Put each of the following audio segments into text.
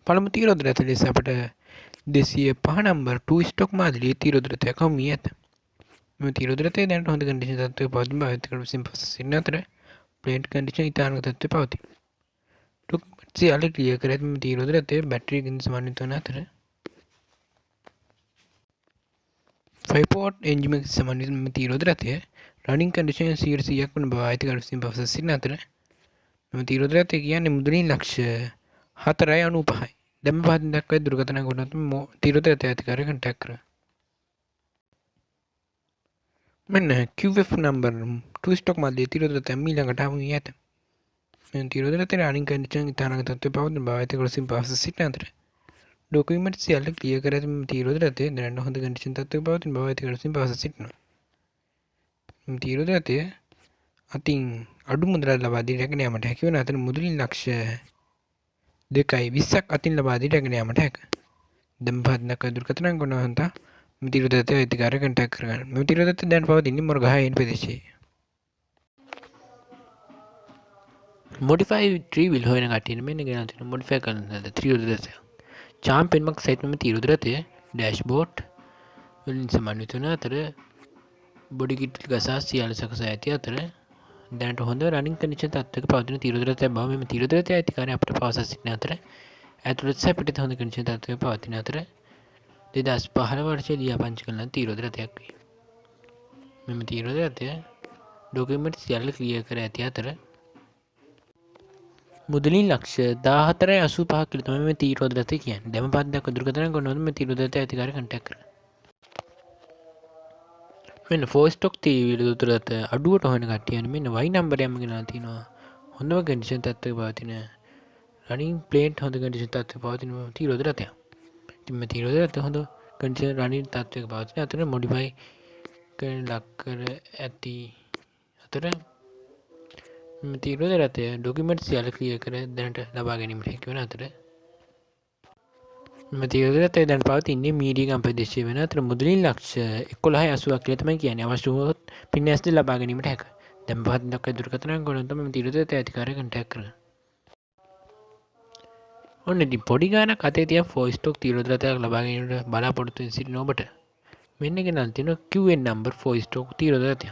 පළමු තීරෝධරත ලෙස අපට 205 නම්බර 2 ස්ටොක් මාදිලියේ තීරෝධරතයක් හමු වී ඇත. මෙම තීරෝධරතය දැනට හොඳ කන්ඩිෂන් තත්ත්වයක පවතින බව ඇතකරු විසින් පසු සිටින අතර ප්ලේන්ට් කන්ඩිෂන් ඉතාම තත්ත්වයේ පවතී. ඩොකියුමන්ට් සියල්ල ක්ලියර් කර ඇති මෙම තීරෝධරතය බැටරියකින් සමන්විත වන අතර 5 පෝට් එන්ජිමකින් සමන්විත මෙම තීරෝධරතය රනින් කන්ඩිෂන් 100%ක් වන බව ඇතකරු විසින් පසු සිටින අතර මෙම තීරෝධරතය කියන්නේ මුදලින් ලක්ෂ 4.95යි. දැන් පහතින් දක්වා දුරකථන ගොඩනැගිලි තීරෝධරතය අධිකාරිය කන්ටැක්ට් කර. මෙන්න QF නම්බර් 2 ස්ටොක් මාදිලියේ තීරෝධරතය ඊළඟට හමු වී ඇත. මෙම තීරෝධරතය රනින් කන්ඩිෂන් ඉතාම තත්ත්වයේ පවතින බව ඇතකරු විසින් පසු සිටින අතර ඩොකියුමන්ට් සියල්ල ක්ලියර් කර ඇති මෙම තීරෝධරතය දැනට හොඳ කන්ඩිෂන් තත්ත්වයක පවතින බව ඇතකරු විසින් පසු සිටිනවා. මෙම තීරෝධරතය අතින් අඩු මුදලක් ලබා දී රැගෙන යාමට හැකි වන අතර මුදලින් ලක්ෂ 2.20ක් අතින් ලබා දී රැගෙන යාමට හැක. දැන් පහතින් දක්වා දුරකථන ගොඩනැගිලි මෙම තීරෝධරතය අධිකාරිය කන්ටැක්ට් කරගන්න. මෙම තීරෝධරතය දැන් පවතින්නේ මොරගහේ ප්‍රදේශයේ. මොඩිෆයි ත්‍රී විල් හොයන කටියට මෙන්න ගෙන තියෙන මොඩිෆයි කරන තීරෝධරතය. චාම් පෙන්මක් සහිත මෙම තීරෝධරතය ඩෑෂ්බෝඩ් වලින් සමන්විත වන අතර බොඩි කිට් ගසා සියල්ල සකසා ඇති අතර දැනට හොඳ රනින් කන්ඩිෂන් තත්ත්වයක පවතින තීරෝධරතයක් බව මෙම තීරෝධරතය අධිකාරිය අපට පවසා සිටින අතර ඇතුළත සහ පිටත හොඳ කන්ඩිෂන් තත්ත්වයක පවතින අතර 2015 වර්ෂයේ ලියාපදිංචි කරන තීරෝධරතයක් වේ. මෙම තීරෝධරතය ඩොකියුමන්ට් සියල්ල ක්ලියර් කර ඇති අතර මුදලින් ලක්ෂ 14.85 කියලා තමයි මේ තීරෝධරතය කියන්නේ. දැන් පහත් දක්වා දුරකථන ගොඩනැගිලි මේ තීරෝධරතය අධිකාරිය කන්ටැක්ට් කරගන්න. මෙන්න 4 ස්ටොක් තීරෝධරත අඩුවට හොයන කට්ටියනේ මෙන්න Y නම්බරයක් ගෙනලා තිනවා. හොඳම කන්ඩිෂන් තත්ත්වයක පවතින රනින් ප්ලේන්ට් හොඳ කන්ඩිෂන් තත්ත්වයක පවතින තීරෝධරතයක්. ඉතින් මේ තීරෝධරතය හොඳ කන්ඩිෂන් රනින් තත්ත්වයක පවතින අතර මොඩිෆයි කරන ලක් කර ඇති අතර මේ තීරෝධරතය ඩොකියුමන්ට් සියල්ල ක්ලියර් කර දැනට ලබා ගැනීමට හැකි වන අතර මෙම තීරෝධරතය දැන් පවතින්නේ මීඩියගම් ප්‍රදේශයේ වෙන අතර මුදලින් ලක්ෂ 11.80ක් කියලා තමයි කියන්නේ. අවශ්‍ය වුවහොත් පින්නැස්ද ලබා ගැනීමට හැක. දැන් පහත් දක්වා දුරකථන ගොඩනැගිලි තමයි මේ තීරෝධරතය අධිකාරිය කන්ටැක්ට් කරගන්න. ඔන්න ඉතින් පොඩි ගානක් අතේ තියන් 4 ස්ටොක් තීරෝධරතයක් ලබා ගැනීමට බලාපොරොත්තු වෙන සිටින ඔබට මෙන්න ගෙනල් තියෙන QN නම්බර් 4 ස්ටොක් තීරෝධරතය.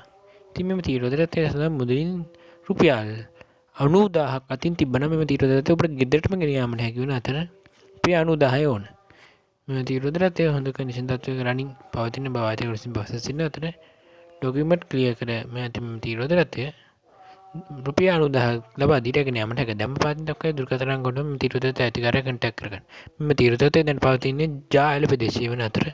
ඉතින් මෙම තීරෝධරතය සඳහා මුදලින් රුපියල් 90000ක් අතින් තිබ්බනම් මෙම තීරෝධරතය ඔබට ගෙදරටම ගෙන යාමට හැකි වන අතර රුපියල් 90000 ඕන. මෙම තීරෝධරතය හොඳ කන්ඩිෂන් තත්ත්වයක රනින් පවතින බව ඇතකරු විසින් පසු සිටින අතර ඩොකියුමන්ට් ක්ලියර් කර මෙම තීරෝධරතය රුපියල් 90000ක් ලබා දී රැගෙන යාමට හැක. දැන් පහතින් දක්වා දුරකථන ගොඩනැගිලි මෙම තීරෝධරතය අධිකාරිය කන්ටැක්ට් කරගන්න. මෙම තීරෝධරතය දැන් පවතින්නේ ජා ඇල ප්‍රදේශයේ වන අතර